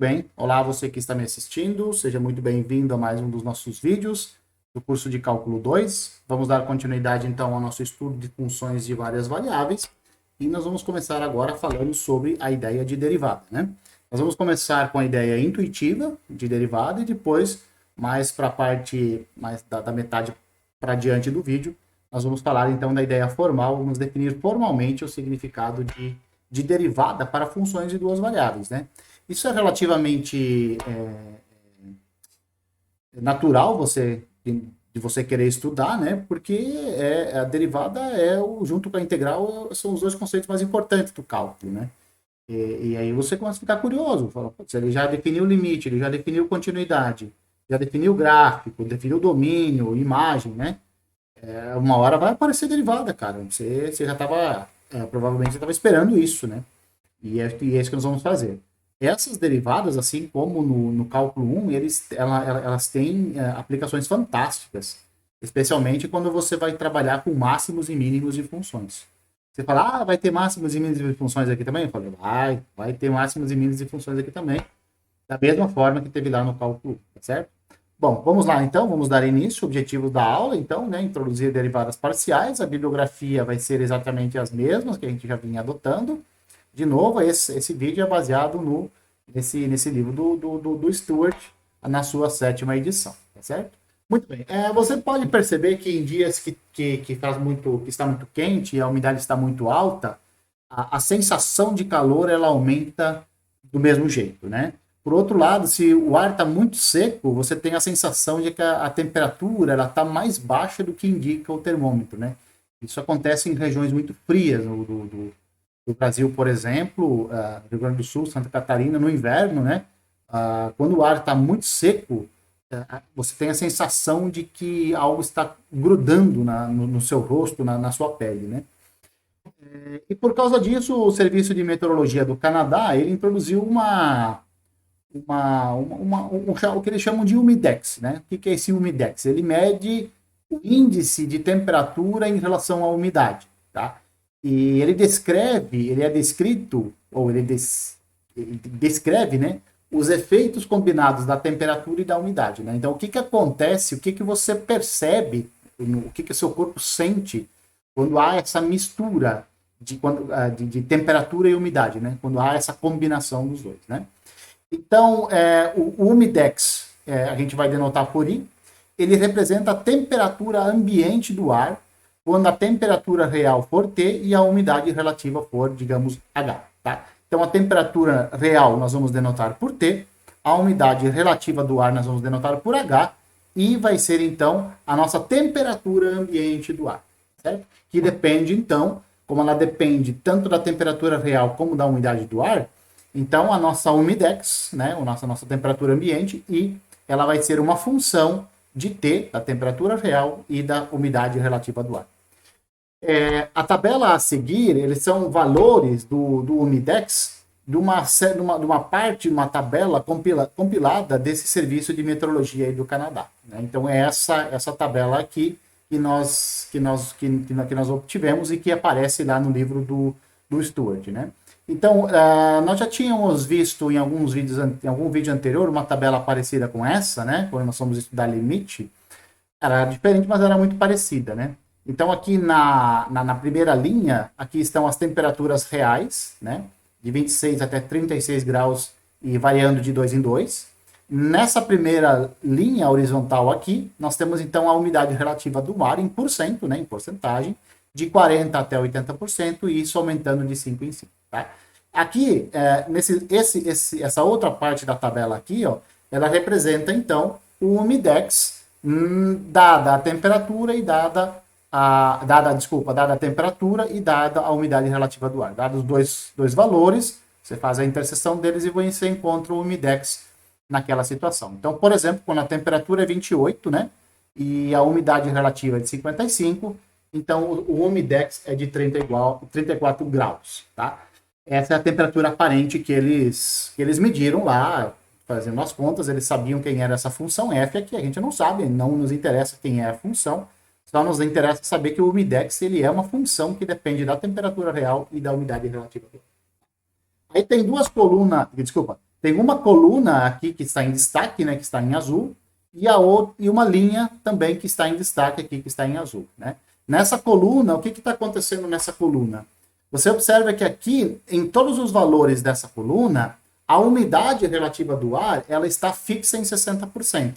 bem. Olá, você que está me assistindo, seja muito bem-vindo a mais um dos nossos vídeos do curso de Cálculo 2. Vamos dar continuidade, então, ao nosso estudo de funções de várias variáveis e nós vamos começar agora falando sobre a ideia de derivada, né? Nós vamos começar com a ideia intuitiva de derivada e depois, mais para a parte mais da metade para diante do vídeo, nós vamos falar, então, da ideia formal, vamos definir formalmente o significado de derivada para funções de duas variáveis, né? Isso é relativamente natural de você querer estudar, né? Porque a derivada junto com a integral, são os dois conceitos mais importantes do cálculo, né? E aí você começa a ficar curioso, fala, putz, ele já definiu o limite, ele já definiu continuidade, já definiu gráfico, definiu domínio, imagem, né? Uma hora vai aparecer derivada, cara. Você já estava, provavelmente você estava esperando isso, né? E é isso que nós vamos fazer. Essas derivadas, assim como no cálculo 1, elas têm aplicações fantásticas, especialmente quando você vai trabalhar com máximos e mínimos de funções. Você fala, vai ter máximos e mínimos de funções aqui também? Eu falei, vai ter máximos e mínimos de funções aqui também, da mesma forma que teve lá no cálculo 1, tá certo? Bom, vamos lá então, vamos dar início. O objetivo da aula, então, né, introduzir derivadas parciais. A bibliografia vai ser exatamente as mesmas que a gente já vinha adotando. De novo, esse vídeo é baseado nesse livro do Stewart, na sua 7ª edição, tá certo? Muito bem. Você pode perceber que em dias que está muito quente e a umidade está muito alta, a sensação de calor ela aumenta do mesmo jeito, né? Por outro lado, se o ar está muito seco, você tem a sensação de que a temperatura está mais baixa do que indica o termômetro, né? Isso acontece em regiões muito frias do Brasil, por exemplo, Rio Grande do Sul, Santa Catarina, no inverno, né? Quando o ar está muito seco, você tem a sensação de que algo está grudando no seu rosto, na sua pele, né? E por causa disso, o Serviço de Meteorologia do Canadá, ele introduziu o que eles chamam de Humidex, né? O que é esse Humidex? Ele mede o índice de temperatura em relação à umidade, tá? E ele descreve, né, os efeitos combinados da temperatura e da umidade, né? Então, o que acontece, o que você percebe, o que o seu corpo sente quando há essa mistura de temperatura e umidade, né? Quando há essa combinação dos dois, né? Então, o Humidex, a gente vai denotar por I, ele representa a temperatura ambiente do ar quando a temperatura real for T e a umidade relativa for, digamos, H, tá? Então, a temperatura real nós vamos denotar por T, a umidade relativa do ar nós vamos denotar por H, e vai ser, então, a nossa temperatura ambiente do ar, certo? Que depende, então, como ela depende tanto da temperatura real como da umidade do ar, então, a nossa Humidex, né, a nossa temperatura ambiente, e ela vai ser uma função de T, da temperatura real, e da umidade relativa do ar. A tabela a seguir, eles são valores do Humidex de uma parte, uma tabela compilada desse Serviço de Meteorologia aí do Canadá, né? Então, é essa tabela aqui que nós obtivemos e que aparece lá no livro do Stewart, né? Então, nós já tínhamos visto em algum vídeo anterior uma tabela parecida com essa, né? Quando nós fomos estudar limite, era diferente, mas era muito parecida, né? Então, aqui na primeira linha, aqui estão as temperaturas reais, né? De 26 até 36 graus e variando de 2 em 2. Nessa primeira linha horizontal aqui, nós temos então a umidade relativa do ar em porcento, né? Em porcentagem, de 40% até 80%, e isso aumentando de 5 em 5, tá? Aqui, essa outra parte da tabela aqui, ó, ela representa, então, o Humidex, dada a temperatura e dada a temperatura e dada a umidade relativa do ar. Dados dois valores, você faz a interseção deles e você encontra o Humidex naquela situação. Então, por exemplo, quando a temperatura é 28, né, e a umidade relativa é de 55, então o Humidex é de 34 graus, tá? Essa é a temperatura aparente que eles mediram lá, fazendo as contas, eles sabiam quem era essa função f, aqui a gente não sabe, não nos interessa quem é a função, só nos interessa saber que o Humidex ele é uma função que depende da temperatura real e da umidade relativa. Aí tem duas colunas, desculpa, tem uma coluna aqui que está em destaque, né, que está em azul, e uma linha também que está em destaque aqui, que está em azul, né? Nessa coluna, o que está acontecendo nessa coluna? Você observa que aqui, em todos os valores dessa coluna, a umidade relativa do ar, ela está fixa em 60%.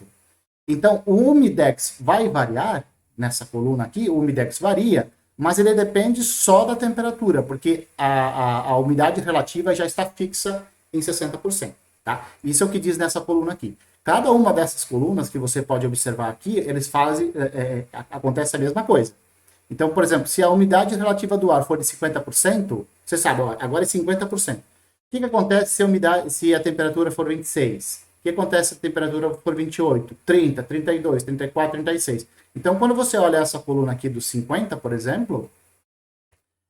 Então, o umidex vai variar nessa coluna aqui, o umidex varia, mas ele depende só da temperatura, porque a umidade relativa já está fixa em 60%. Tá? Isso é o que diz nessa coluna aqui. Cada uma dessas colunas que você pode observar aqui, eles fazem, acontece a mesma coisa. Então, por exemplo, se a umidade relativa do ar for de 50%, você sabe, ó, agora é 50%. O que acontece se a temperatura for 26? O que acontece se a temperatura for 28, 30, 32, 34, 36? Então, quando você olha essa coluna aqui dos 50, por exemplo,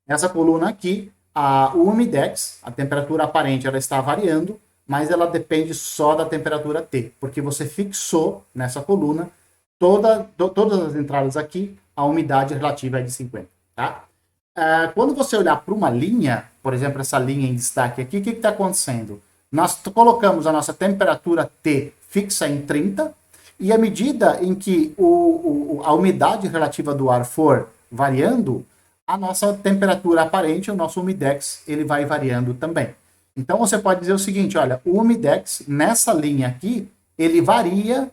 essa coluna aqui, o umidex, a temperatura aparente, ela está variando, mas ela depende só da temperatura T, porque você fixou nessa coluna todas as entradas aqui, a umidade relativa é de 50, tá? Quando você olhar para uma linha, por exemplo, essa linha em destaque aqui, o que está acontecendo? Nós colocamos a nossa temperatura T fixa em 30, e à medida em que a umidade relativa do ar for variando, a nossa temperatura aparente, o nosso umidex, ele vai variando também. Então você pode dizer o seguinte, olha, o umidex nessa linha aqui, ele varia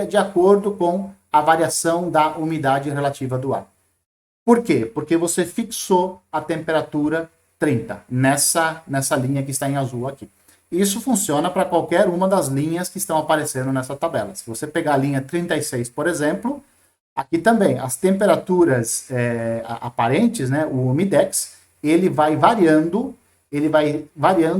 de acordo com a variação da umidade relativa do ar. Por quê? Porque você fixou a temperatura 30 nessa linha que está em azul aqui. Isso funciona para qualquer uma das linhas que estão aparecendo nessa tabela. Se você pegar a linha 36, por exemplo, aqui também as temperaturas aparentes, né, o umidex, ele vai variando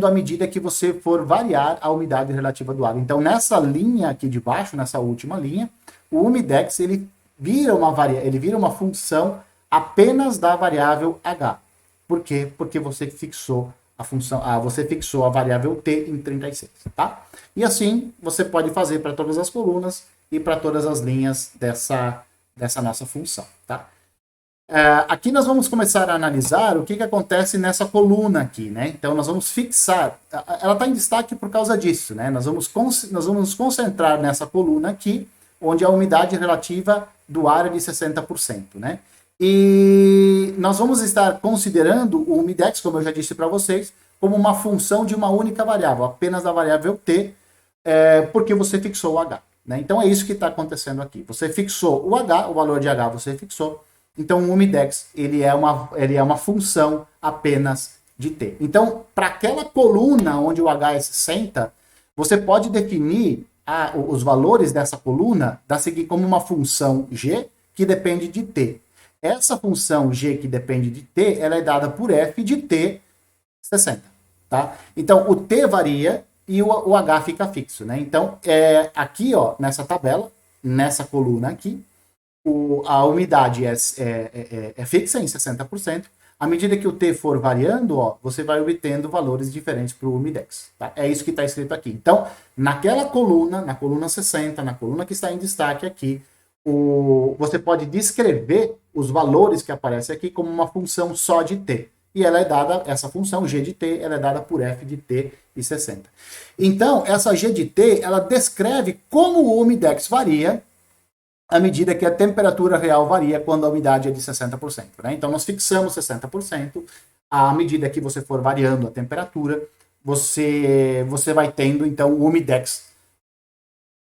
à medida que você for variar a umidade relativa do ar. Então, nessa linha aqui de baixo, nessa última linha, o umidex ele vira uma função apenas da variável H. Por quê? Porque você fixou a variável T em 36, tá? E assim você pode fazer para todas as colunas e para todas as linhas dessa nossa função, tá? Aqui nós vamos começar a analisar o que acontece nessa coluna aqui, né? Então nós vamos fixar, ela está em destaque por causa disso, né? Nós vamos nos concentrar nessa coluna aqui, onde a umidade relativa do ar é de 60%, né? E nós vamos estar considerando o umidex, como eu já disse para vocês, como uma função de uma única variável, apenas da variável T, porque você fixou o H, né? Então é isso que está acontecendo aqui. Você fixou o H, o valor de H você fixou, então o umidex ele é uma função apenas de T. Então, para aquela coluna onde o H é 60, você pode definir os valores dessa coluna como uma função G que depende de T. Essa função G que depende de T, ela é dada por F de T 60, tá? Então, o T varia e o H fica fixo, né? Então, aqui, ó, nessa tabela, nessa coluna aqui, a umidade é fixa em 60%. À medida que o T for variando, ó, você vai obtendo valores diferentes para o umidex, tá? É isso que está escrito aqui. Então, naquela coluna, na coluna 60, na coluna que está em destaque aqui, você pode descrever os valores que aparecem aqui como uma função só de T. E ela é dada, essa função G de T, ela é dada por F de T e 60. Então, essa G de T, ela descreve como o umidex varia à medida que a temperatura real varia quando a umidade é de 60%. Né? Então, nós fixamos 60%. À medida que você for variando a temperatura, você vai tendo, então, o umidex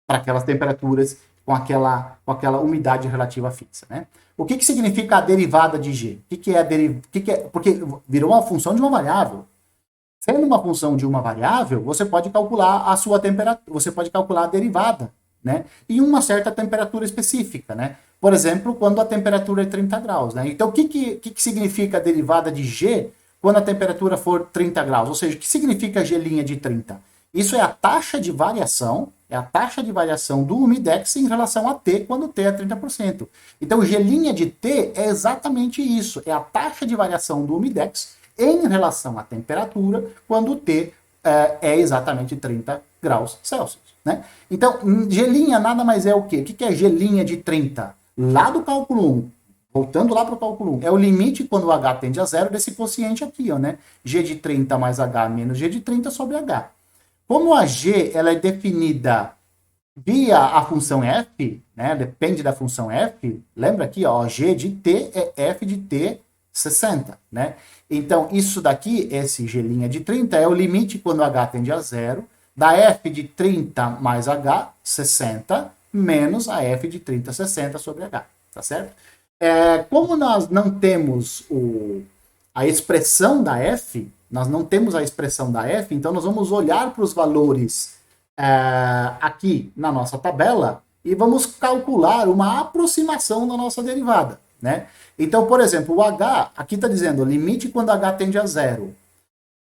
para aquelas temperaturas com aquela umidade relativa fixa, né? O que significa a derivada de G? Porque virou uma função de uma variável. Sendo uma função de uma variável, você pode calcular a sua temperatura, você pode calcular a derivada, né? Em uma certa temperatura específica, né? Por exemplo, quando a temperatura é 30 graus, né? Então, o que significa a derivada de G quando a temperatura for 30 graus? Ou seja, o que significa G' de 30? Isso é a taxa de variação, do umidex em relação a T, quando T é 30%. Então, G' de T é exatamente isso, é a taxa de variação do umidex em relação à temperatura, quando T é exatamente 30 graus Celsius, né? Então, G' nada mais é o quê? O que é G' de 30? Lá do cálculo 1, voltando lá para o cálculo 1, é o limite quando o H tende a zero desse quociente aqui, ó, né? G de 30 mais H menos G de 30 sobre H. Como a G ela é definida via a função f, né, depende da função f, lembra aqui, ó, G de t é f de t 60, né? Então, isso daqui, esse G' de 30, é o limite quando h tende a zero, da f de 30 mais h, 60, menos a f de 30, 60 sobre h, tá certo? Como nós não temos a expressão da f, nós não temos a expressão da f, então nós vamos olhar para os valores aqui na nossa tabela e vamos calcular uma aproximação da nossa derivada, né? Então, por exemplo, o h, aqui está dizendo limite quando h tende a zero.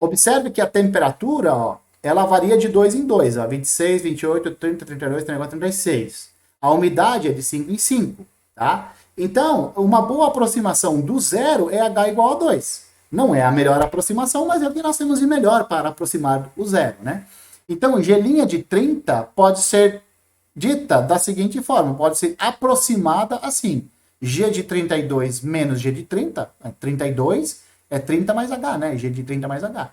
Observe que a temperatura, ó, ela varia de 2 em 2, ó, 26, 28, 30, 32, 34, 36. A umidade é de 5 em 5, tá? Então, uma boa aproximação do zero é h igual a 2. Não é a melhor aproximação, mas é o que nós temos de melhor para aproximar o zero, né? Então, G' de 30 pode ser dita da seguinte forma, pode ser aproximada assim. G de 32 menos G de 30, 32 é 30 mais H, né? G de 30 mais H.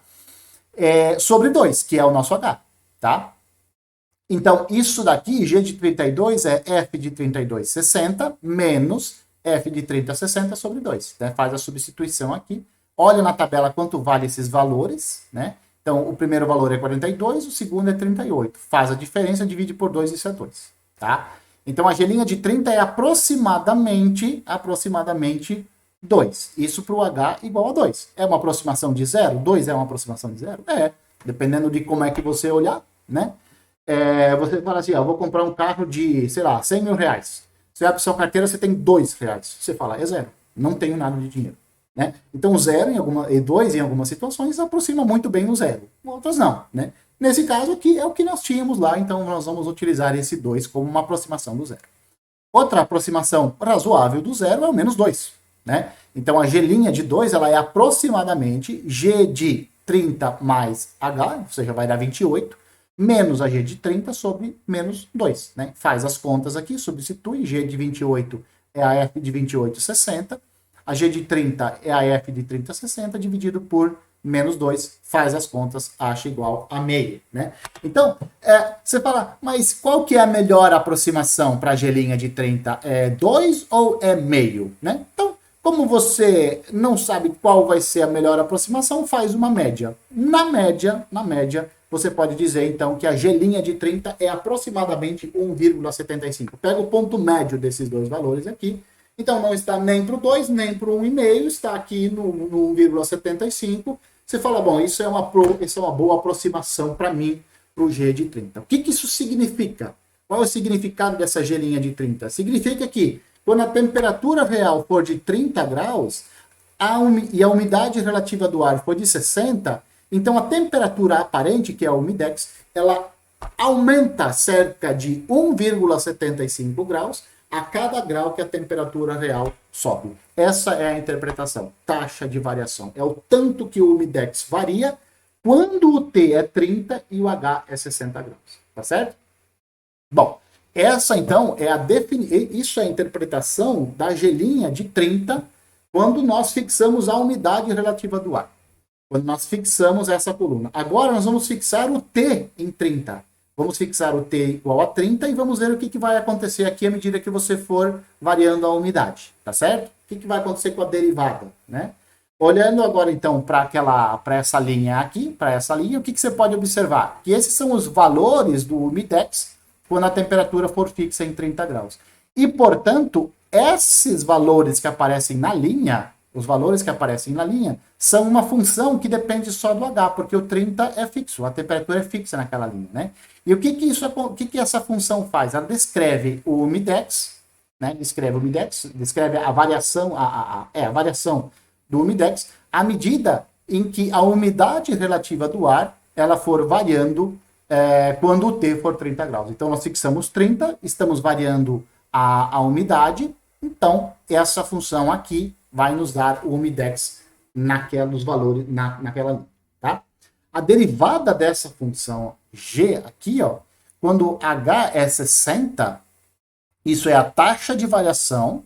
Sobre 2, que é o nosso H, tá? Então, isso daqui, G de 32 é F de 32, 60, menos F de 30, 60 sobre 2. Né? Faz a substituição aqui. Olha na tabela quanto vale esses valores, né? Então, o primeiro valor é 42, o segundo é 38. Faz a diferença, divide por 2, isso é 2, tá? Então, a G' de 30 é aproximadamente 2. Isso para o H igual a 2. É uma aproximação de zero? 2 é uma aproximação de zero? Dependendo de como é que você olhar, né? Você fala assim, ó, vou comprar um carro de, sei lá, 100 mil reais. Você abre sua carteira, você tem 2 reais. Você fala, é zero. Não tenho nada de dinheiro. Né? Então, zero e 2 em algumas situações aproxima muito bem o zero. Outras não, né? Nesse caso aqui é o que nós tínhamos lá, então nós vamos utilizar esse 2 como uma aproximação do zero. Outra aproximação razoável do zero é o menos 2, né? Então a G' de 2 ela é aproximadamente G de 30 mais H, ou seja, vai dar 28, menos a G de 30 sobre menos 2, né? Faz as contas aqui, substitui, G de 28 é a F de 28, 60, a G de 30 é a F de 30, 60, dividido por menos 2, faz as contas, acha igual a meia, né? Então, você fala, mas qual que é a melhor aproximação para a G' de 30? É 2 ou é meio, né? Então, como você não sabe qual vai ser a melhor aproximação, faz uma média. Na média, você pode dizer, então, que a G' de 30 é aproximadamente 1,75. Pega o ponto médio desses dois valores aqui. Então, não está nem para o 2, nem para o 1,5, está aqui no 1,75. Você fala, bom, isso é uma boa aproximação para mim, para o G de 30. O que isso significa? Qual é o significado dessa G' de 30? Significa que, quando a temperatura real for de 30 graus e a umidade relativa do ar for de 60, então a temperatura aparente, que é a umidex, ela aumenta cerca de 1,75 graus a cada grau que a temperatura real sobe. Essa é a interpretação, taxa de variação. É o tanto que o umidex varia quando o T é 30 e o H é 60 graus. Tá certo? Bom, essa então é isso é a interpretação da G' de 30 quando nós fixamos a umidade relativa do ar. Quando nós fixamos essa coluna. Agora nós vamos fixar o T em 30. Vamos fixar o T igual a 30 e vamos ver o que vai acontecer aqui à medida que você for variando a umidade, tá certo? O que vai acontecer com a derivada, né? Olhando agora, então, para essa linha aqui, para essa linha, o que você pode observar? Que esses são os valores do umidex quando a temperatura for fixa em 30 graus. E, portanto, esses valores que aparecem na linha, os valores que aparecem na linha, são uma função que depende só do H, porque o 30 é fixo, a temperatura é fixa naquela linha, né? E o que essa função faz? Ela descreve o umidex, né? Descreve a variação, a variação do umidex, à medida em que a umidade relativa do ar ela for variando quando o T for 30 graus. Então, nós fixamos 30, estamos variando a umidade, então essa função aqui vai nos dar o umidex naqueles valores, naquela linha, tá? A derivada dessa função G aqui, ó, quando H é 60, isso é a taxa de variação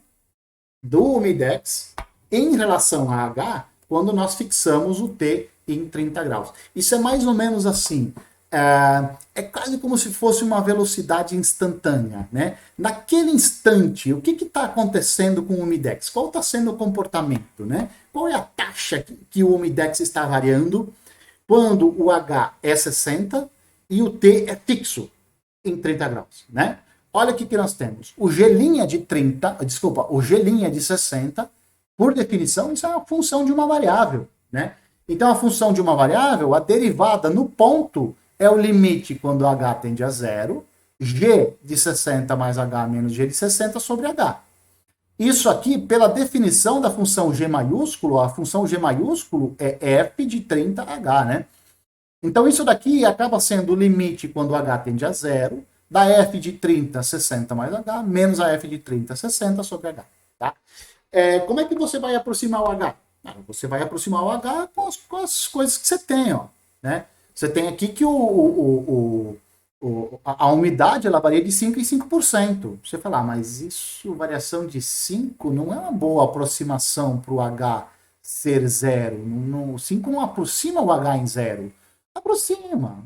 do umidex em relação a H quando nós fixamos o T em 30 graus. Isso é mais ou menos assim. é quase como se fosse uma velocidade instantânea, né? Naquele instante, o que está acontecendo com o Umidex? Qual está sendo o comportamento, né? Qual é a taxa que o Umidex está variando quando o H é 60 e o T é fixo em 30 graus, né? Olha o que nós temos. O G' de 30, desculpa, o G' de 60, por definição, isso é uma função de uma variável, né? Então, a função de uma variável, a derivada no ponto, é o limite quando H tende a zero, G de 60 mais H menos G de 60 sobre H. Isso aqui, pela definição da função G maiúsculo, a função G maiúsculo é f de 30H, né? Então, isso daqui acaba sendo o limite quando H tende a zero, da f de 30, 60 mais H, menos a f de 30, 60 sobre H. Tá? Como é que você vai aproximar o H? Você vai aproximar o H com as coisas que você tem. Ó, né? Você tem aqui que a umidade ela varia de 5 em 5%. Você fala, mas isso, variação de 5, não é uma boa aproximação para o H ser zero. O 5 não aproxima o H em zero. Aproxima,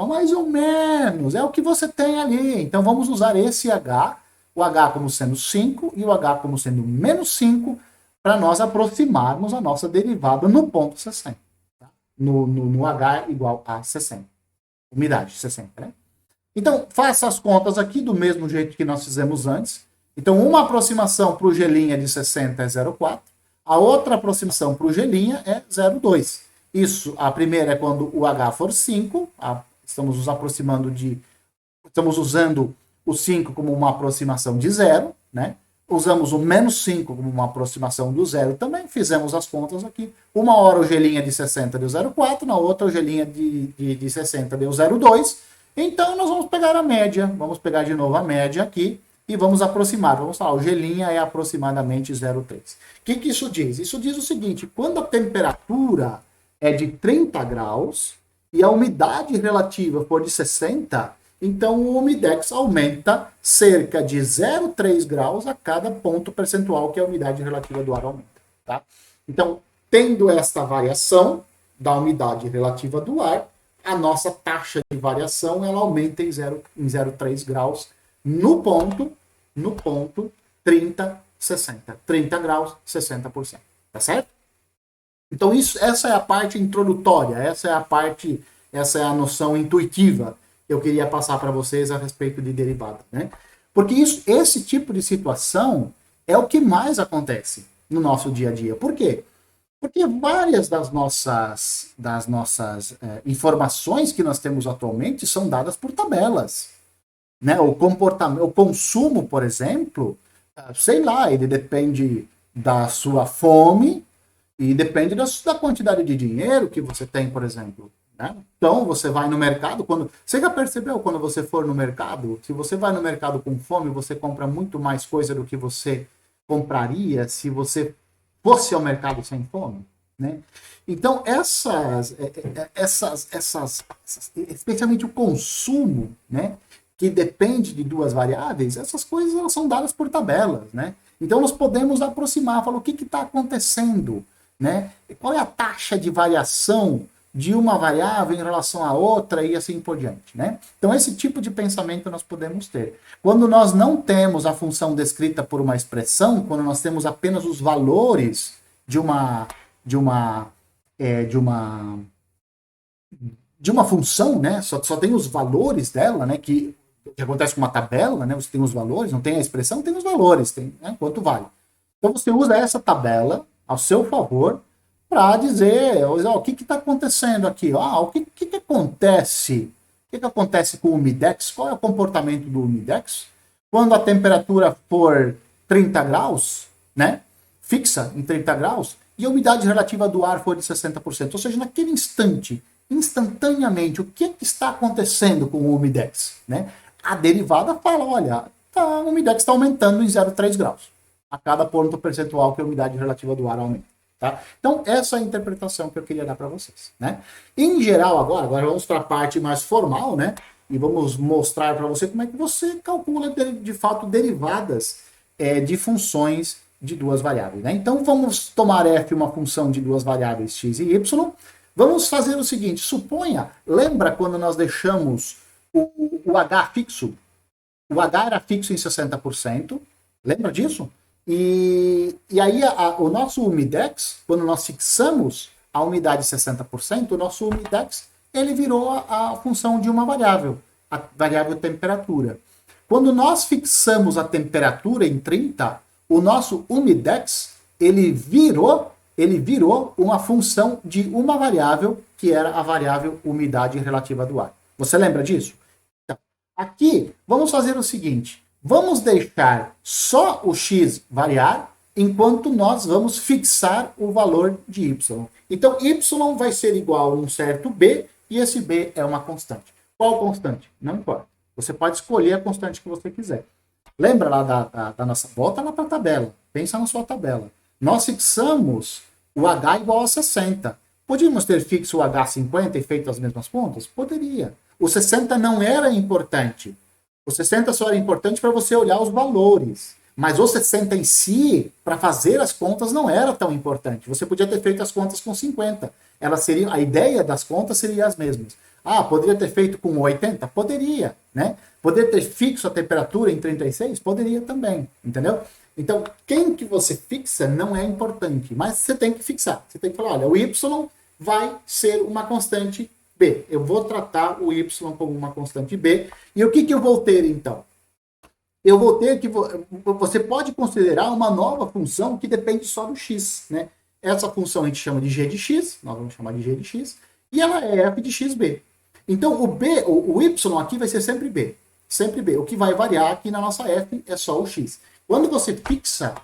mais ou menos. É o que você tem ali. Então vamos usar esse H, o H como sendo 5 e o H como sendo menos 5, para nós aproximarmos a nossa derivada no ponto 60. Tá? No H igual a 60. Umidade, 60, né? Então, faça as contas aqui do mesmo jeito que nós fizemos antes. Então, uma aproximação para o G' de 60 é 0,4. A outra aproximação para o G' é 0,2. Isso, a primeira é quando o H for 5. Estamos nos aproximando de... Estamos usando o 5 como uma aproximação de zero, né? Usamos o menos 5 como uma aproximação do zero também, fizemos as contas aqui. Uma hora o G' de 60 deu 0,4, na outra o G' de 60 deu 0,2. Então nós vamos pegar a média, vamos pegar de novo a média aqui e vamos aproximar. Vamos falar, o G' é aproximadamente 0,3. O que isso diz? Isso diz o seguinte, quando a temperatura é de 30 graus e a umidade relativa for de 60, então o Umidex aumenta cerca de 0,3 graus a cada ponto percentual que a umidade relativa do ar aumenta. Tá? Então, tendo esta variação da umidade relativa do ar, a nossa taxa de variação ela aumenta em 0,3 graus no ponto 30, 60. 30 graus, 60%. Tá certo? Então, essa é a parte introdutória, essa é a noção intuitiva que eu queria passar para vocês a respeito de derivada, né? Porque esse tipo de situação é o que mais acontece no nosso dia a dia. Por quê? Porque várias das nossas informações que nós temos atualmente são dadas por tabelas, né? O comportamento, o consumo, por exemplo, sei lá, ele depende da sua fome e depende da quantidade de dinheiro que você tem, por exemplo. Né? Então, você vai no mercado, você já percebeu quando você for no mercado? Se você vai no mercado com fome, você compra muito mais coisa do que você compraria se você fosse ao mercado sem fome, né? Então, especialmente o consumo, né, que depende de duas variáveis, essas coisas elas são dadas por tabelas, né? Então, nós podemos aproximar, falar o que está acontecendo, né? Qual é a taxa de variação de uma variável em relação à outra e assim por diante, né? Então, esse tipo de pensamento nós podemos ter. Quando nós não temos a função descrita por uma expressão, quando nós temos apenas os valores de uma função, né? Só tem os valores dela, né? Que acontece com uma tabela, né? Você tem os valores, não tem a expressão, tem os valores, tem, né? Quanto vale. Então, você usa essa tabela ao seu favor para dizer, o que está acontecendo aqui? O que acontece? O que acontece com o Umidex? Qual é o comportamento do Umidex? Quando a temperatura for 30 graus, né? Fixa em 30 graus, e a umidade relativa do ar for de 60%. Ou seja, naquele instante, instantaneamente, o que está acontecendo com o Umidex? Né? A derivada fala, olha, o Umidex está aumentando em 0,3 graus a cada ponto percentual que a umidade relativa do ar aumenta. Tá? Então, essa é a interpretação que eu queria dar para vocês. Né? Em geral, agora vamos para a parte mais formal, né? E vamos mostrar para você como é que você calcula, de fato, derivadas de funções de duas variáveis. Né? Então, vamos tomar f uma função de duas variáveis x e y. Vamos fazer o seguinte, suponha, lembra quando nós deixamos o H fixo? O H era fixo em 60%, lembra disso? E aí o nosso Umidex, quando nós fixamos a umidade 60%, o nosso Umidex, ele virou a função de uma variável, a variável temperatura. Quando nós fixamos a temperatura em 30, o nosso Umidex, ele virou uma função de uma variável, que era a variável umidade relativa do ar. Você lembra disso? Então, aqui, vamos fazer o seguinte. Vamos deixar só o x variar, enquanto nós vamos fixar o valor de y. Então, y vai ser igual a um certo b, e esse b é uma constante. Qual constante? Não importa. Você pode escolher a constante que você quiser. Lembra lá da nossa... Volta lá para a tabela. Pensa na sua tabela. Nós fixamos o H igual a 60. Podíamos ter fixo o H 50 e feito as mesmas contas? Poderia. O 60 não era importante. O 60 só era importante para você olhar os valores. Mas o 60 em si, para fazer as contas, não era tão importante. Você podia ter feito as contas com 50. A ideia das contas seria as mesmas. Ah, poderia ter feito com 80? Poderia, né? Poderia ter fixo a temperatura em 36? Poderia também, entendeu? Então, quem que você fixa não é importante, mas você tem que fixar. Você tem que falar, olha, o y vai ser uma constante b. Eu vou tratar o y como uma constante b. E o que eu vou ter, então? Eu vou ter que... Você pode considerar uma nova função que depende só do x, né? Essa função a gente chama de g de x, nós vamos chamar de g de x, e ela é f de xb. Então, o y aqui vai ser sempre b. Sempre b. O que vai variar aqui na nossa f é só o x. Quando você fixa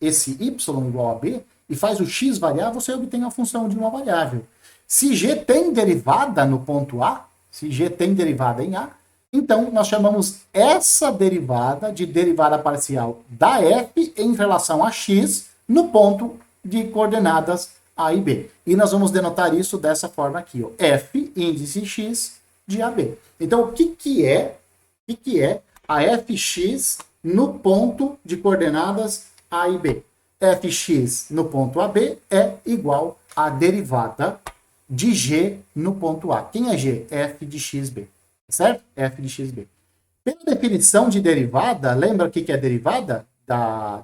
esse y igual a b e faz o x variar, você obtém a função de uma variável. Se g tem derivada no ponto A, se g tem derivada em A, então nós chamamos essa derivada de derivada parcial da f em relação a x no ponto de coordenadas A e B. E nós vamos denotar isso dessa forma aqui, ó, f índice x de AB. Então, o que é a fx no ponto de coordenadas A e B? Fx no ponto AB é igual à derivada de g no ponto A. Quem é g? F de xb. Certo? F de xb. Pela definição de derivada, lembra o que é derivada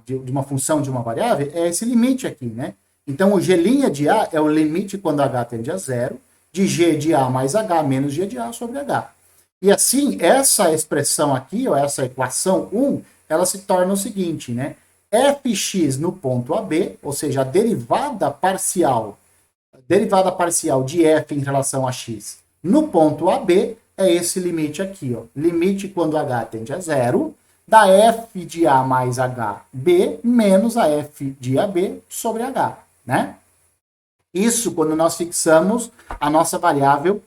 de uma função de uma variável? É esse limite aqui, né? Então, o g' de A é o limite quando h tende a zero, de g de A mais h menos g de A sobre h. E assim, essa expressão aqui, ou essa equação 1, ela se torna o seguinte, né? Fx no ponto AB, ou seja, a derivada parcial de f em relação a x no ponto AB é esse limite aqui, ó. Limite quando h tende a zero, da f de A mais hb menos a f de AB sobre h, né? Isso quando nós fixamos a nossa variável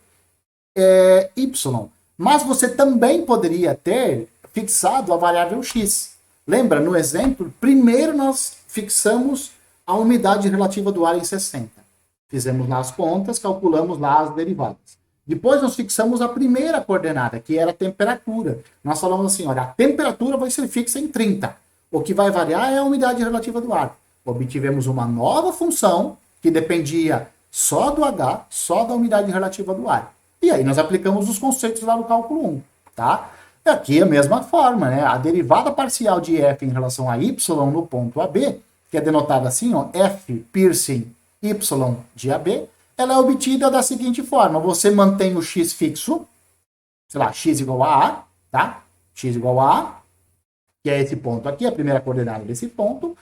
y. Mas você também poderia ter fixado a variável x. Lembra, no exemplo, primeiro nós fixamos a umidade relativa do ar em 60. Fizemos lá as contas, calculamos lá as derivadas. Depois nós fixamos a primeira coordenada, que era a temperatura. Nós falamos assim, olha, a temperatura vai ser fixa em 30. O que vai variar é a umidade relativa do ar. Obtivemos uma nova função que dependia só do H, só da umidade relativa do ar. E aí nós aplicamos os conceitos lá no cálculo 1, tá? E aqui é a mesma forma, né? A derivada parcial de f em relação a y no ponto AB, que é denotada assim, ó, f piercing y de AB, ela é obtida da seguinte forma. Você mantém o x fixo, sei lá, x igual a A, tá? X igual a A, que é esse ponto aqui, a primeira coordenada desse ponto.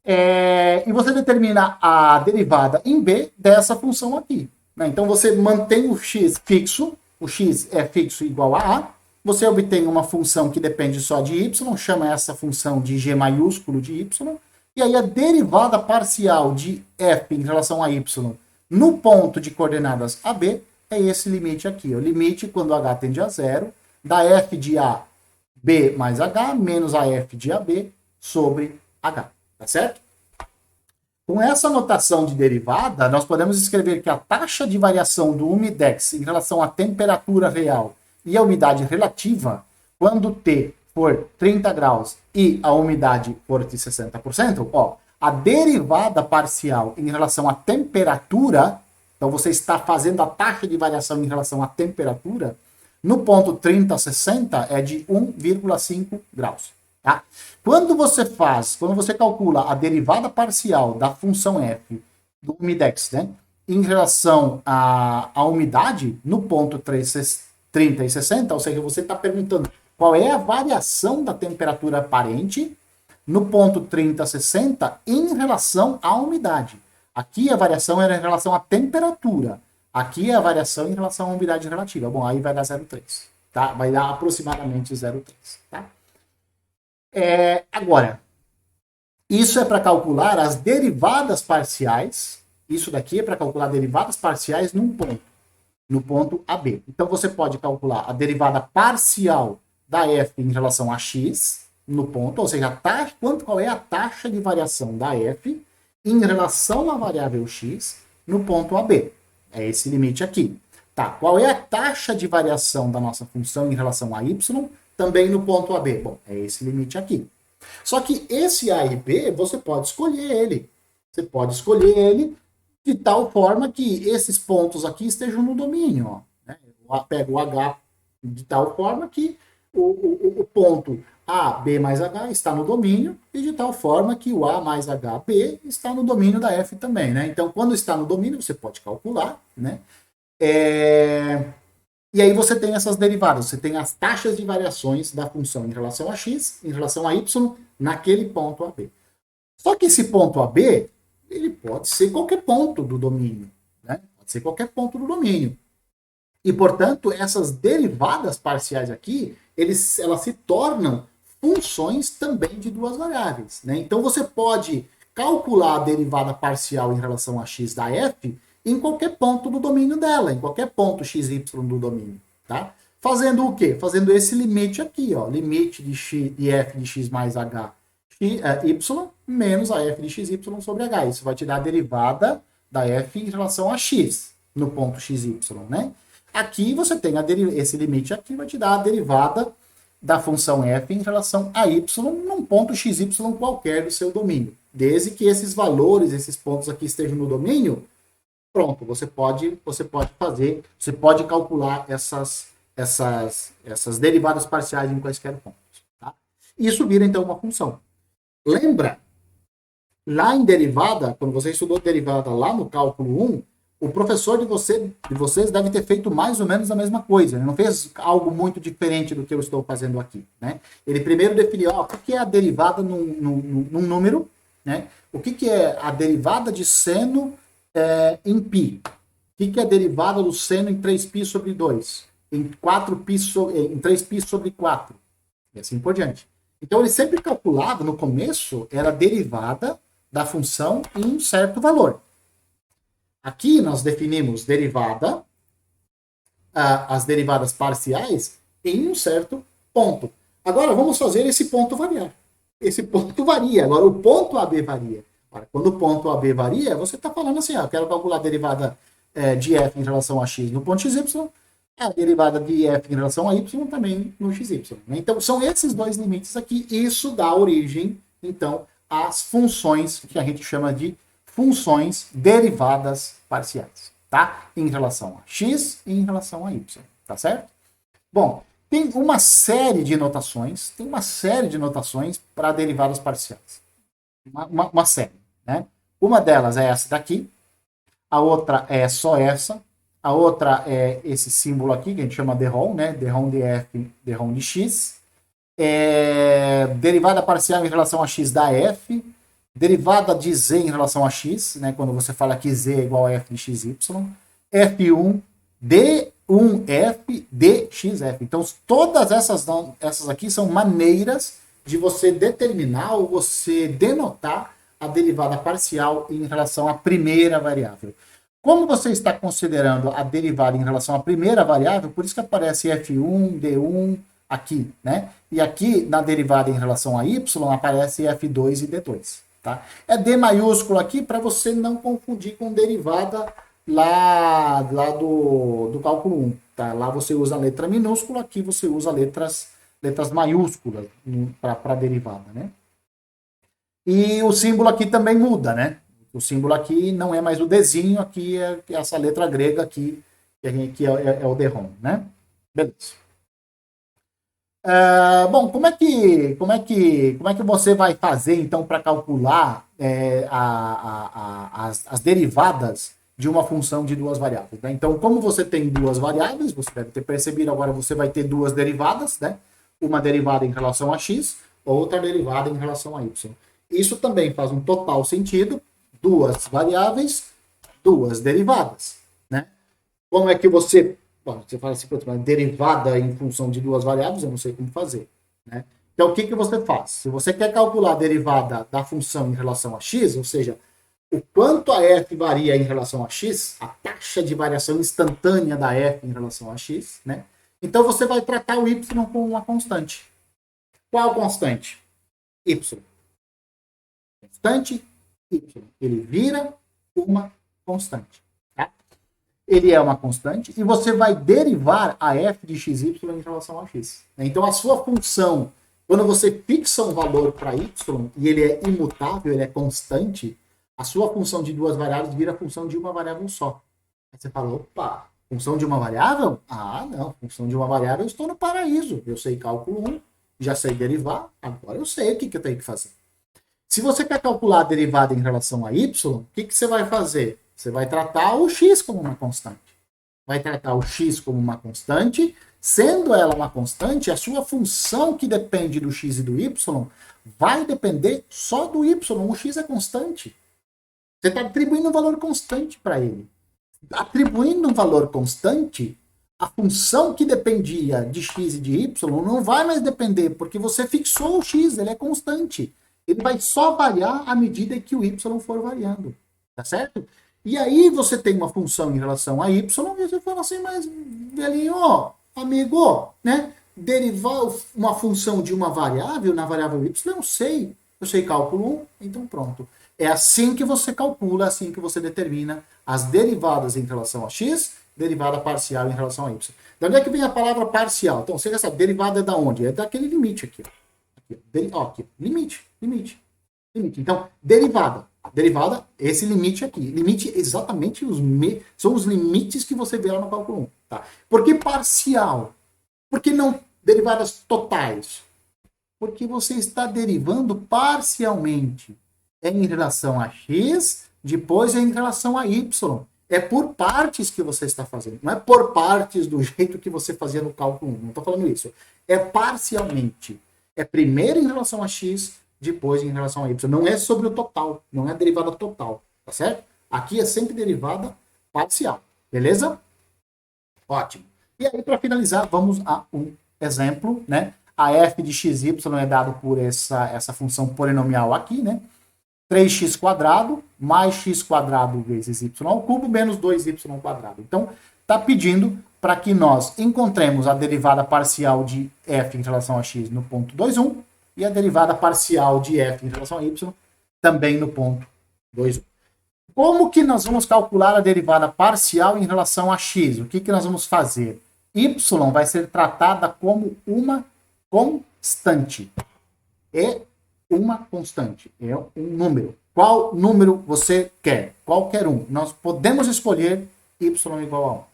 E você determina a derivada em B dessa função aqui. Né? Então, você mantém o x fixo, o x é fixo igual a A, você obtém uma função que depende só de y, chama essa função de g maiúsculo de y, e aí a derivada parcial de f em relação a y no ponto de coordenadas AB é esse limite aqui, o limite quando h tende a zero, da f de A B mais h menos a f de AB sobre h, tá certo? Com essa notação de derivada, nós podemos escrever que a taxa de variação do Umidex em relação à temperatura real e a umidade relativa, quando T for 30 graus e a umidade for de 60%, ó, a derivada parcial em relação à temperatura Então você está fazendo a taxa de variação em relação à temperatura, no ponto 30 a 60 é de 1,5 graus. Tá? Quando você calcula a derivada parcial da função f do umidex, né, em relação à umidade, no ponto 30 e 60, ou seja, você está perguntando qual é a variação da temperatura aparente no ponto 30 a 60 em relação à umidade. Aqui a variação era em relação à temperatura. Aqui é a variação em relação à umidade relativa. Bom, aí vai dar 0,3. Tá? Vai dar aproximadamente 0,3. Tá? Agora, isso é para calcular as derivadas parciais. Isso daqui é para calcular derivadas parciais num ponto, no ponto AB. Então, você pode calcular a derivada parcial da f em relação a x no ponto, ou seja, qual é a taxa de variação da f em relação à variável x no ponto AB. É esse limite aqui. Tá, qual é a taxa de variação da nossa função em relação a y também no ponto AB? Bom, é esse limite aqui. Só que esse A e B, você pode escolher ele. Você pode escolher ele de tal forma que esses pontos aqui estejam no domínio. Ó, né? Pega o H de tal forma que o ponto A, B mais H está no domínio e de tal forma que o A mais H, B está no domínio da F também. Né? Então, quando está no domínio, você pode calcular, né? E aí você tem essas derivadas, você tem as taxas de variações da função em relação a x, em relação a y, naquele ponto AB. Só que esse ponto AB, ele pode ser qualquer ponto do domínio, né? Pode ser qualquer ponto do domínio. E, portanto, essas derivadas parciais aqui, elas se tornam funções também de duas variáveis, né? Então, você pode calcular a derivada parcial em relação a x da f em qualquer ponto do domínio dela, em qualquer ponto xy do domínio, tá? Fazendo o quê? Fazendo esse limite aqui, ó, limite de f de x mais h y menos a f de xy sobre h. Isso vai te dar a derivada da f em relação a x no ponto xy, né? Aqui você tem esse limite aqui, vai te dar a derivada da função f em relação a y num ponto xy qualquer do seu domínio. Desde que esses valores, esses pontos aqui estejam no domínio, pronto, você pode calcular essas derivadas parciais em quaisquer pontos. Tá? Isso vira, então, uma função. Lembra, lá em derivada, quando você estudou derivada lá no cálculo 1, o professor de vocês deve ter feito mais ou menos a mesma coisa. Ele não fez algo muito diferente do que eu estou fazendo aqui. Né? Ele primeiro definiu o que é a derivada num número, né? O que é a derivada de seno em π. O que é a derivada do seno em 3π sobre 2? Em 3π sobre 4. E assim por diante. Então, ele sempre calculava, no começo, era a derivada da função em um certo valor. Aqui, nós definimos derivada, as derivadas parciais, em um certo ponto. Agora, vamos fazer esse ponto variar. Esse ponto varia. Agora, o ponto AB varia. Quando o ponto AB varia, você está falando assim, eu quero calcular a derivada de f em relação a x no ponto xy, a derivada de f em relação a y também no xy. Né? Então, são esses dois limites aqui, e isso dá origem, então, às funções que a gente chama de funções derivadas parciais, tá? Em relação a x e em relação a y, tá certo? Bom, tem uma série de notações, para derivadas parciais. Uma série, né? Uma delas é essa daqui, a outra é só essa, a outra é esse símbolo aqui, que a gente chama de Rom, né? De Rom de f, de Rom de x. Derivada parcial em relação a x da f, derivada de z em relação a x, né? Quando você fala que z é igual a f de xy, f1, d1f, dxf. Então, todas essas aqui são maneiras de você determinar ou você denotar a derivada parcial em relação à primeira variável. Como você está considerando a derivada em relação à primeira variável, por isso que aparece f1, d1 aqui, né? E aqui, na derivada em relação a y, aparece f2 e d2, tá? É D maiúsculo aqui para você não confundir com derivada lá do cálculo 1, tá? Lá você usa a letra minúscula, aqui você usa letras maiúsculas para a derivada, né? E o símbolo aqui também muda, né? O símbolo aqui não é mais o Dzinho, aqui é essa letra grega aqui, que é o DROM, né? Beleza. Bom, como é que você vai fazer, então, para calcular as derivadas de uma função de duas variáveis, né? Então, como você tem duas variáveis, você deve ter percebido, agora você vai ter duas derivadas, né? Uma derivada em relação a x, outra derivada em relação a y. Isso também faz um total sentido, duas variáveis, duas derivadas, né? Como é que você... Bom, você fala assim, derivada em função de duas variáveis, eu não sei como fazer, né? Então, o que você faz? Se você quer calcular a derivada da função em relação a x, ou seja, o quanto a f varia em relação a x, a taxa de variação instantânea da f em relação a x, né? Então, você vai tratar o y como uma constante. Qual constante? Y. Constante y. Ele vira uma constante. Tá? Ele é uma constante e você vai derivar a f de xy em relação a x. Então, a sua função, quando você fixa um valor para y e ele é imutável, ele é constante, a sua função de duas variáveis vira a função de uma variável só. Aí você fala, opa, função de uma variável? Ah, não, função de uma variável eu estou no paraíso. Eu sei cálculo 1, já sei derivar, agora eu sei o que eu tenho que fazer. Se você quer calcular a derivada em relação a y, o que você vai fazer? Você vai tratar o x como uma constante. Vai tratar o x como uma constante, sendo ela uma constante, a sua função que depende do x e do y vai depender só do y. O x é constante. Você está atribuindo um valor constante para ele. Atribuindo um valor constante, a função que dependia de x e de y não vai mais depender, porque você fixou o x, ele é constante. Ele vai só variar à medida que o y for variando. Tá certo? E aí você tem uma função em relação a y, e você fala assim, mas, velhinho, amigo, né? Derivar uma função de uma variável na variável y, eu sei cálculo 1, então pronto. É assim que você calcula, assim que você determina as derivadas em relação a x, derivada parcial em relação a y. De onde é que vem a palavra parcial? Então, você já sabe, derivada é da onde? É daquele limite aqui. Aqui. Limite. Então, derivada, esse limite aqui. Limite exatamente são os limites que você vê lá no cálculo 1. Tá? Por que parcial? Por que não derivadas totais? Porque você está derivando parcialmente. É em relação a x, depois é em relação a y. É por partes que você está fazendo. Não é por partes do jeito que você fazia no cálculo 1. Não estou falando isso. É parcialmente. É primeiro em relação a x, depois em relação a y. Não é sobre o total. Não é derivada total. Tá certo? Aqui é sempre derivada parcial. Beleza? Ótimo. E aí, para finalizar, vamos a um exemplo, né? A f de xy é dado por essa função polinomial aqui, né? 3x² mais x² vezes y ao cubo menos 2y². Então, está pedindo para que nós encontremos a derivada parcial de f em relação a x no ponto 2,1 e a derivada parcial de f em relação a y também no ponto 2,1. Como que nós vamos calcular a derivada parcial em relação a x? O que nós vamos fazer? Y vai ser tratada como uma constante. É uma constante, é um número. Qual número você quer? Qualquer um. Nós podemos escolher y igual a 1.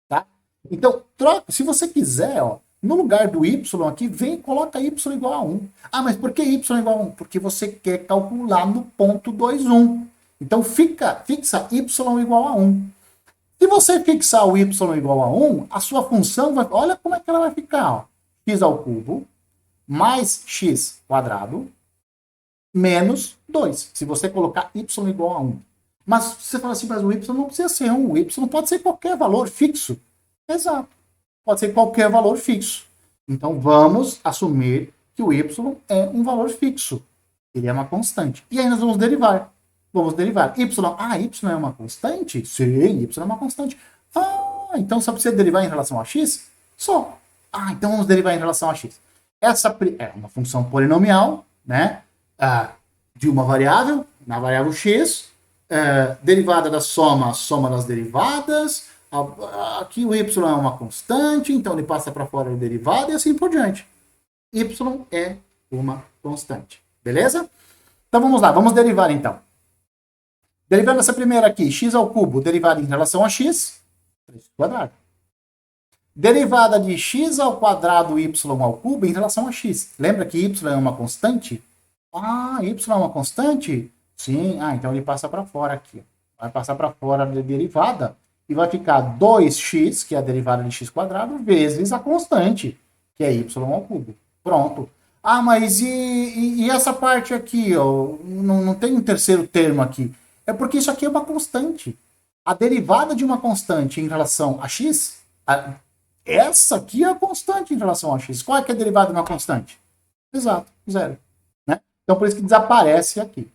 Tá? Então, se você quiser, ó, no lugar do y aqui, vem e coloca y igual a 1. Ah, mas por que y igual a 1? Porque você quer calcular no ponto 2,1. Então, fixa y igual a 1. Se você fixar o y igual a 1, a sua função vai... Olha como é que ela vai ficar. Ó. X ao cubo mais x² menos 2, se você colocar y igual a 1. Mas você fala assim, mas o y não precisa ser 1, o y pode ser qualquer valor fixo. Exato, pode ser qualquer valor fixo. Então vamos assumir que o y é um valor fixo. Ele é uma constante. E aí nós vamos derivar. Y é uma constante? Sim, y é uma constante. Ah, então só precisa derivar em relação a x? Só. Ah, então vamos derivar em relação a x. Essa é uma função polinomial, né? De uma variável, na variável x, derivada da soma das derivadas, aqui o y é uma constante, então ele passa para fora a derivada e assim por diante. Y é uma constante, beleza? Então vamos lá, vamos derivar então. Derivando essa primeira aqui, x ao cubo, derivada em relação a x, 3 quadrado. Derivada de x ao quadrado y ao cubo em relação a x. Lembra que y é uma constante? Ah, y é uma constante? Sim, então ele passa para fora aqui. Vai passar para fora da derivada e vai ficar 2x, que é a derivada de x quadrado, vezes a constante, que é y ao cubo. Pronto. Ah, mas e essa parte aqui, ó, não tem um terceiro termo aqui. É porque isso aqui é uma constante. A derivada de uma constante em relação a x, essa aqui é a constante em relação a x. Qual é que é a derivada de uma constante? Exato, zero. Né? Então, por isso que desaparece aqui.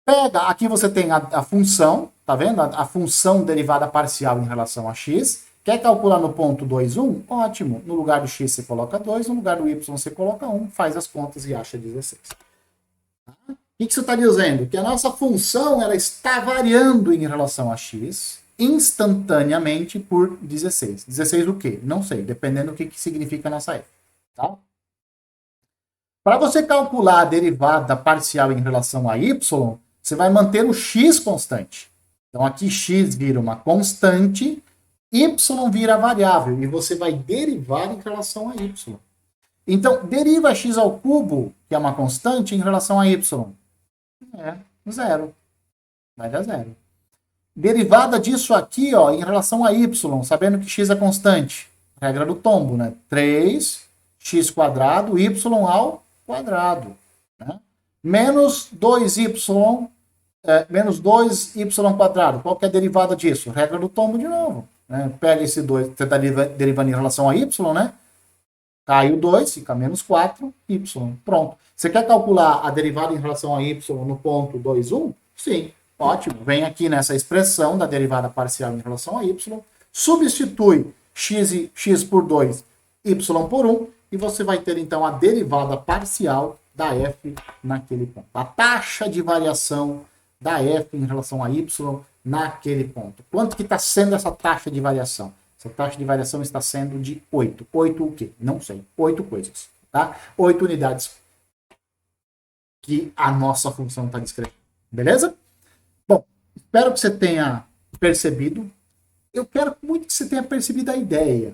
Pega, aqui você tem a função, tá vendo? A função derivada parcial em relação a x. Quer calcular no ponto 2, 1? Ótimo. No lugar do x você coloca 2, no lugar do y você coloca 1, faz as contas e acha 16. Tá? O que isso está dizendo? Que a nossa função ela está variando em relação a x instantaneamente por 16. 16 o quê? Não sei, dependendo do que significa nessa f. Tá? Para você calcular a derivada parcial em relação a y, você vai manter o x constante. Então aqui x vira uma constante, y vira variável, e você vai derivar em relação a y. Então, deriva x ao cubo, que é uma constante, em relação a y. Zero. Vai dar zero. Derivada disso aqui, ó, em relação a y, sabendo que x é constante. Regra do tombo, né? 3x quadrado, y ao quadrado. Né? Menos 2y, menos 2y quadrado. Qual que é a derivada disso? Regra do tombo de novo. Né? Pega esse 2, você está derivando em relação a y, né? Cai o 2, fica menos 4y. Pronto. Você quer calcular a derivada em relação a y no ponto 2, 1? Sim. Ótimo. Vem aqui nessa expressão da derivada parcial em relação a y, substitui x por 2, y por 1, e você vai ter, então, a derivada parcial da f naquele ponto. A taxa de variação da f em relação a y naquele ponto. Quanto que está sendo essa taxa de variação? Essa taxa de variação está sendo de 8. 8 o quê? Não sei. 8 coisas. Tá? 8 unidades que a nossa função está descrevendo. Beleza? Bom, espero que você tenha percebido. Eu quero muito que você tenha percebido a ideia.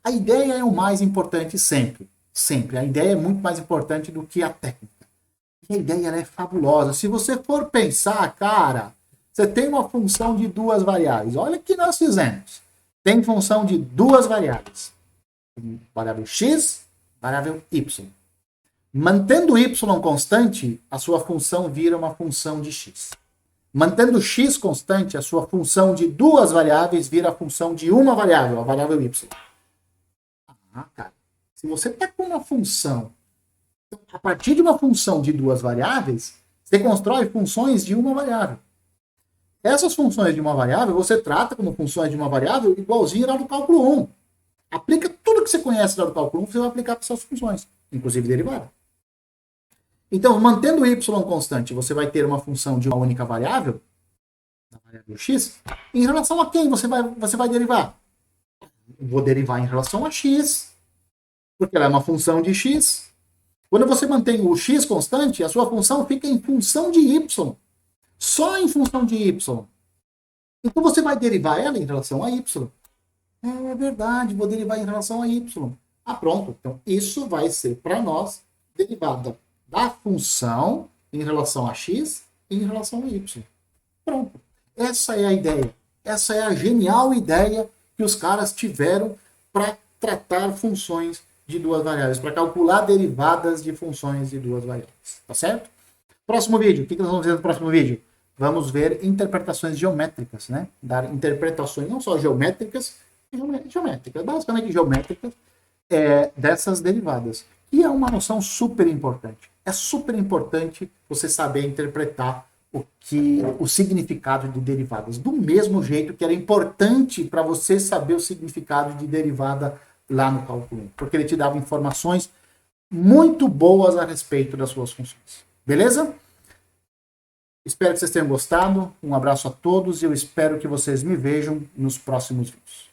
A ideia é o mais importante sempre. Sempre. A ideia é muito mais importante do que a técnica. A ideia ela é fabulosa. Se você for pensar, cara, você tem uma função de duas variáveis. Olha o que nós fizemos. Tem função de duas variáveis. Variável x, variável y. Mantendo y constante, a sua função vira uma função de x. Mantendo x constante, a sua função de duas variáveis vira a função de uma variável, a variável y. Cara, se você está com uma função, a partir de uma função de duas variáveis, você constrói funções de uma variável. Essas funções de uma variável, você trata como funções de uma variável igualzinho lá do cálculo 1. Aplica tudo que você conhece lá do cálculo 1, você vai aplicar para suas funções, inclusive derivada. Então, mantendo o y constante, você vai ter uma função de uma única variável, a variável x. Em relação a quem você vai derivar? Vou derivar em relação a x, porque ela é uma função de x. Quando você mantém o x constante, a sua função fica em função de y. Só em função de y. Então você vai derivar ela em relação a y. É verdade, vou derivar em relação a y. Pronto. Então isso vai ser para nós derivada da função em relação a x e em relação a y. Pronto. Essa é a ideia. Essa é a genial ideia que os caras tiveram para tratar funções de duas variáveis, para calcular derivadas de funções de duas variáveis. Tá certo? Próximo vídeo. O que nós vamos ver no próximo vídeo? Vamos ver interpretações geométricas, né? Dar interpretações não só geométricas, basicamente geométricas, dessas derivadas. E é uma noção super importante. É super importante você saber interpretar o significado de derivadas. Do mesmo jeito que era importante para você saber o significado de derivada lá no cálculo 1. Porque ele te dava informações muito boas a respeito das suas funções. Beleza? Espero que vocês tenham gostado. Um abraço a todos e eu espero que vocês me vejam nos próximos vídeos.